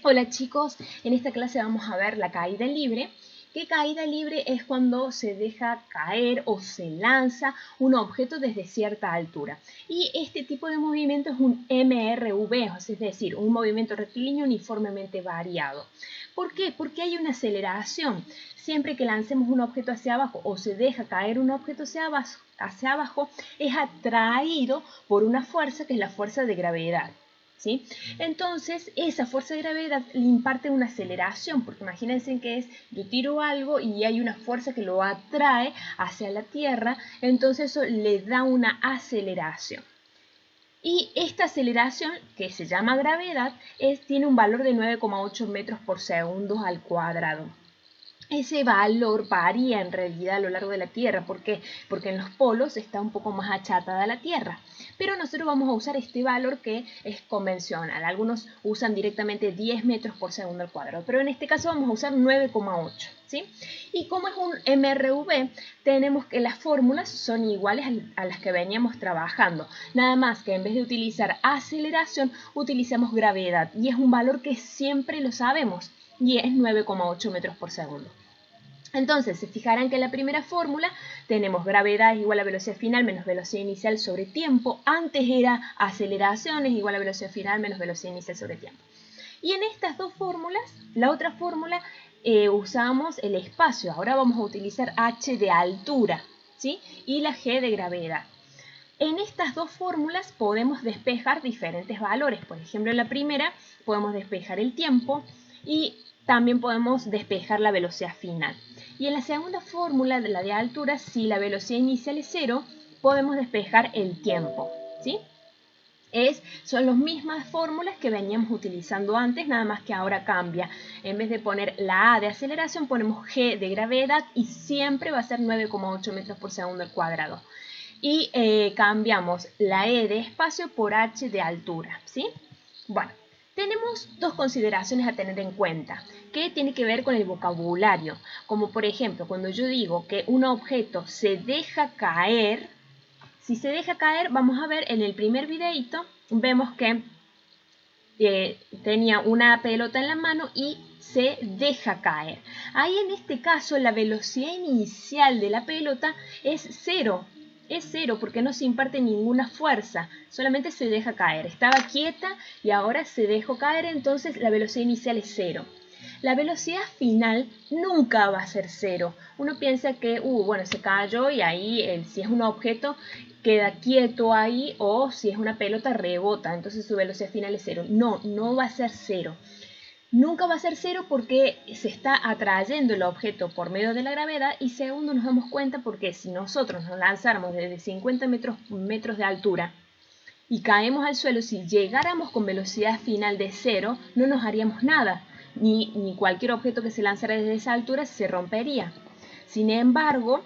Hola chicos, en esta clase vamos a ver la caída libre. ¿Qué caída libre es cuando se deja caer o se lanza un objeto desde cierta altura? Y este tipo de movimiento es un MRV, es decir, un movimiento rectilíneo uniformemente variado. ¿Por qué? Porque hay una aceleración. Siempre que lancemos un objeto hacia abajo o se deja caer un objeto hacia abajo, es atraído por una fuerza que es la fuerza de gravedad. ¿Sí? Entonces, esa fuerza de gravedad le imparte una aceleración, porque imagínense que yo tiro algo y hay una fuerza que lo atrae hacia la Tierra, entonces eso le da una aceleración. Y esta aceleración, que se llama gravedad, tiene un valor de 9,8 metros por segundo al cuadrado. Ese valor varía en realidad a lo largo de la Tierra. ¿Por qué? Porque en los polos está un poco más achatada la Tierra. Pero nosotros vamos a usar este valor que es convencional. Algunos usan directamente 10 metros por segundo al cuadrado, pero en este caso vamos a usar 9,8. ¿Sí? Y como es un MRV, tenemos que las fórmulas son iguales a las que veníamos trabajando. Nada más que en vez de utilizar aceleración, utilizamos gravedad. Y es un valor que siempre lo sabemos. Y es 9,8 metros por segundo. Entonces, se fijarán que en la primera fórmula tenemos gravedad es igual a velocidad final menos velocidad inicial sobre tiempo. Antes era aceleración es igual a velocidad final menos velocidad inicial sobre tiempo. Y en estas dos fórmulas, la otra fórmula, usamos el espacio. Ahora vamos a utilizar h de altura, ¿sí? Y la g de gravedad. En estas dos fórmulas podemos despejar diferentes valores. Por ejemplo, en la primera podemos despejar el tiempo y también podemos despejar la velocidad final. Y en la segunda fórmula, de la de altura, si la velocidad inicial es 0, podemos despejar el tiempo, ¿sí? Son las mismas fórmulas que veníamos utilizando antes, nada más que ahora cambia. En vez de poner la A de aceleración, ponemos G de gravedad y siempre va a ser 9,8 metros por segundo al cuadrado. Y cambiamos la E de espacio por H de altura, ¿sí? Bueno, tenemos dos consideraciones a tener en cuenta, que tiene que ver con el vocabulario. Como por ejemplo, cuando yo digo que un objeto se deja caer, si se deja caer, vamos a ver en el primer videito, vemos que tenía una pelota en la mano y se deja caer. Ahí en este caso la velocidad inicial de la pelota es 0. Es 0 porque no se imparte ninguna fuerza, solamente se deja caer. Estaba quieta y ahora se dejó caer, entonces la velocidad inicial es 0. La velocidad final nunca va a ser 0. Uno piensa que, bueno, se cayó y ahí si es un objeto queda quieto ahí, o si es una pelota rebota, entonces su velocidad final es 0. No, no va a ser 0. Nunca va a ser 0 porque se está atrayendo el objeto por medio de la gravedad, y segundo nos damos cuenta porque si nosotros nos lanzáramos desde 50 metros de altura y caemos al suelo, si llegáramos con velocidad final de 0, no nos haríamos nada, ni cualquier objeto que se lanzara desde esa altura se rompería. Sin embargo,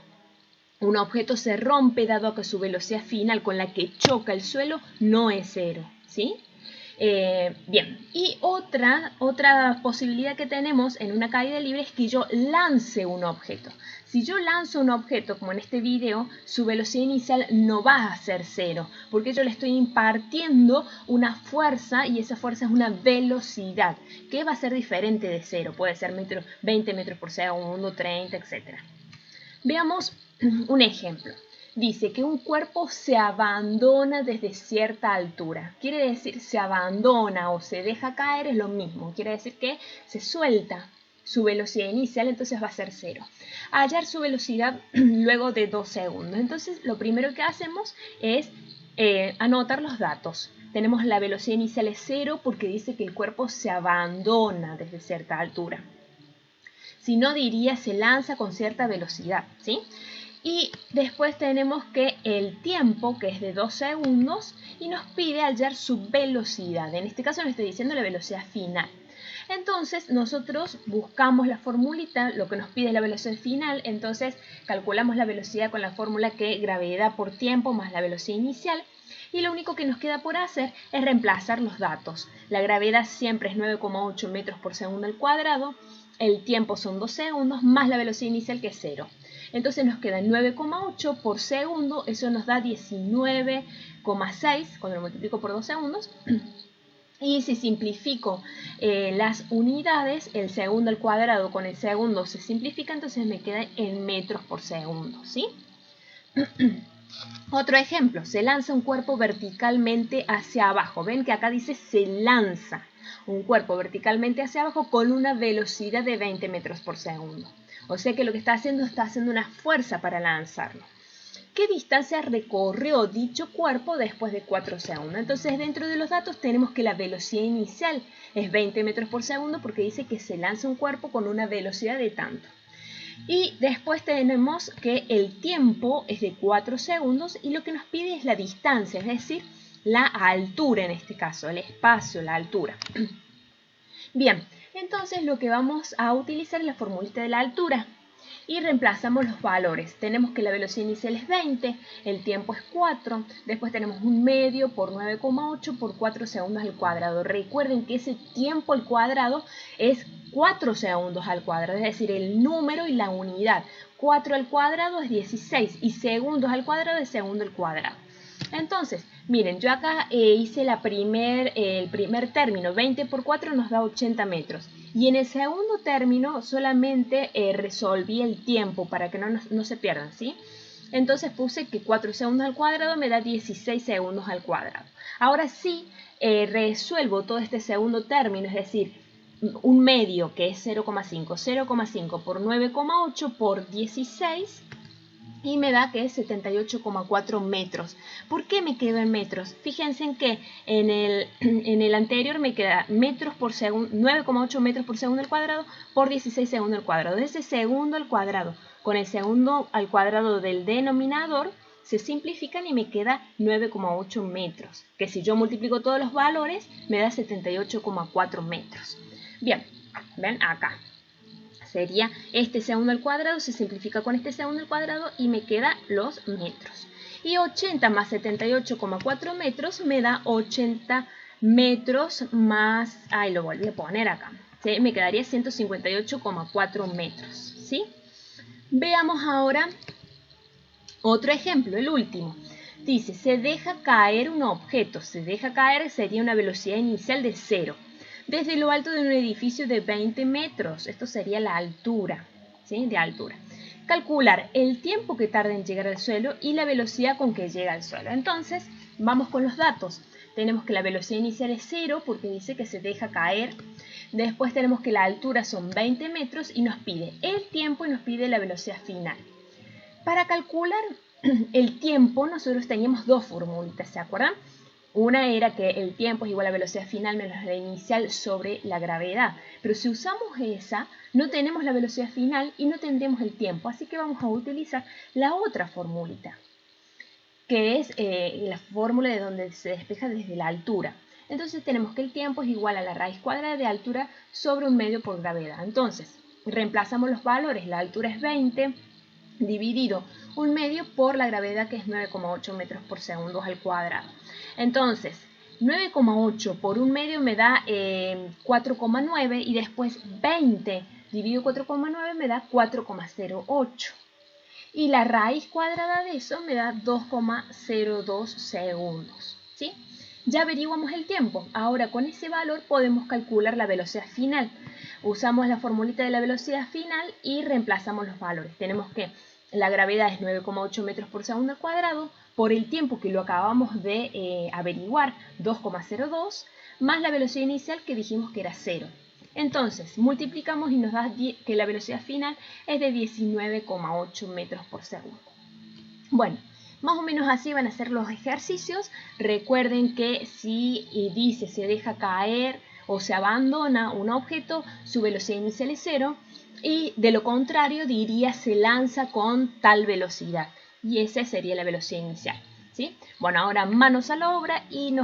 un objeto se rompe dado que su velocidad final con la que choca el suelo no es 0, ¿sí? Bien, y otra posibilidad que tenemos en una caída libre es que yo lance un objeto. Si yo lanzo un objeto, como en este video, su velocidad inicial no va a ser 0, porque yo le estoy impartiendo una fuerza, y esa fuerza es una velocidad, que va a ser diferente de 0. Puede ser 20 metros por segundo, 30, etc. Veamos un ejemplo. Dice que un cuerpo se abandona desde cierta altura. Quiere decir, se abandona o se deja caer, es lo mismo. Quiere decir que se suelta su velocidad inicial, entonces va a ser 0. Hallar su velocidad luego de 2 segundos. Entonces, lo primero que hacemos es anotar los datos. Tenemos la velocidad inicial es 0 porque dice que el cuerpo se abandona desde cierta altura. Si no, diría se lanza con cierta velocidad, ¿sí? Y después tenemos que el tiempo, que es de 2 segundos, y nos pide hallar su velocidad. En este caso nos está diciendo la velocidad final. Entonces nosotros buscamos la formulita, lo que nos pide es la velocidad final, entonces calculamos la velocidad con la fórmula que es gravedad por tiempo más la velocidad inicial. Y lo único que nos queda por hacer es reemplazar los datos. La gravedad siempre es 9,8 metros por segundo al cuadrado, el tiempo son 2 segundos, más la velocidad inicial que es 0. Entonces nos queda 9,8 por segundo, eso nos da 19,6 cuando lo multiplico por 2 segundos. Y si simplifico las unidades, el segundo al cuadrado con el segundo se simplifica, entonces me queda en metros por segundo, ¿sí? Otro ejemplo, se lanza un cuerpo verticalmente hacia abajo. Ven que acá dice se lanza un cuerpo verticalmente hacia abajo con una velocidad de 20 metros por segundo. O sea que lo que está haciendo una fuerza para lanzarlo. ¿Qué distancia recorrió dicho cuerpo después de 4 segundos? Entonces, dentro de los datos tenemos que la velocidad inicial es 20 metros por segundo porque dice que se lanza un cuerpo con una velocidad de tanto. Y después tenemos que el tiempo es de 4 segundos y lo que nos pide es la distancia, es decir, la altura en este caso, el espacio, la altura. Bien, entonces lo que vamos a utilizar es la formulita de la altura. Y reemplazamos los valores. Tenemos que la velocidad inicial es 20, el tiempo es 4, después tenemos un medio por 9,8 por 4 segundos al cuadrado. Recuerden que ese tiempo al cuadrado es 4 segundos al cuadrado, es decir, el número y la unidad. 4 al cuadrado es 16 y segundos al cuadrado es segundo al cuadrado. Entonces, miren, yo acá hice el primer término, 20 por 4 nos da 80 metros. Y en el segundo término solamente resolví el tiempo para que no se pierdan, ¿sí? Entonces puse que 4 segundos al cuadrado me da 16 segundos al cuadrado. Ahora sí, resuelvo todo este segundo término, es decir, un medio que es 0,5, 0,5 por 9,8 por 16 y me da que es 78,4 metros. ¿Por qué me quedo en metros? Fíjense en que en el anterior me queda metros por segundo, 9,8 metros por segundo al cuadrado por 16 segundos al cuadrado. De ese segundo al cuadrado con el segundo al cuadrado del denominador se simplifican y me queda 9,8 metros. Que si yo multiplico todos los valores me da 78,4 metros. Bien, ven acá. Sería este segundo al cuadrado, se simplifica con este segundo al cuadrado y me queda los metros. Y 80 más 78,4 metros me da 80 metros más, ahí lo volví a poner acá, ¿sí? Me quedaría 158,4 metros, ¿sí? Veamos ahora otro ejemplo, el último. Dice, se deja caer un objeto, se deja caer sería una velocidad inicial de 0. Desde lo alto de un edificio de 20 metros. Esto sería la altura, ¿sí? De altura. Calcular el tiempo que tarda en llegar al suelo y la velocidad con que llega al suelo. Entonces, vamos con los datos. Tenemos que la velocidad inicial es 0 porque dice que se deja caer. Después tenemos que la altura son 20 metros y nos pide el tiempo y nos pide la velocidad final. Para calcular el tiempo nosotros teníamos dos formulitas, ¿se acuerdan? Una era que el tiempo es igual a la velocidad final menos la inicial sobre la gravedad. Pero si usamos esa, no tenemos la velocidad final y no tendremos el tiempo. Así que vamos a utilizar la otra formulita, que es la fórmula de donde se despeja desde la altura. Entonces tenemos que el tiempo es igual a la raíz cuadrada de altura sobre un medio por gravedad. Entonces, reemplazamos los valores. La altura es 20 dividido un medio por la gravedad, que es 9,8 metros por segundo al cuadrado. Entonces, 9,8 por un medio me da 4,9 y después 20 dividido 4,9 me da 4,08. Y la raíz cuadrada de eso me da 2,02 segundos, ¿sí? Ya averiguamos el tiempo. Ahora con ese valor podemos calcular la velocidad final. Usamos la formulita de la velocidad final y reemplazamos los valores. Tenemos que la gravedad es 9,8 metros por segundo al cuadrado por el tiempo que lo acabamos de averiguar, 2,02, más la velocidad inicial que dijimos que era 0. Entonces, multiplicamos y nos da que la velocidad final es de 19,8 metros por segundo. Bueno, más o menos así van a ser los ejercicios. Recuerden que si dice se deja caer o se abandona un objeto, su velocidad inicial es 0. Y de lo contrario diría se lanza con tal velocidad. Y esa sería la velocidad inicial, ¿sí? Bueno, ahora manos a la obra y nos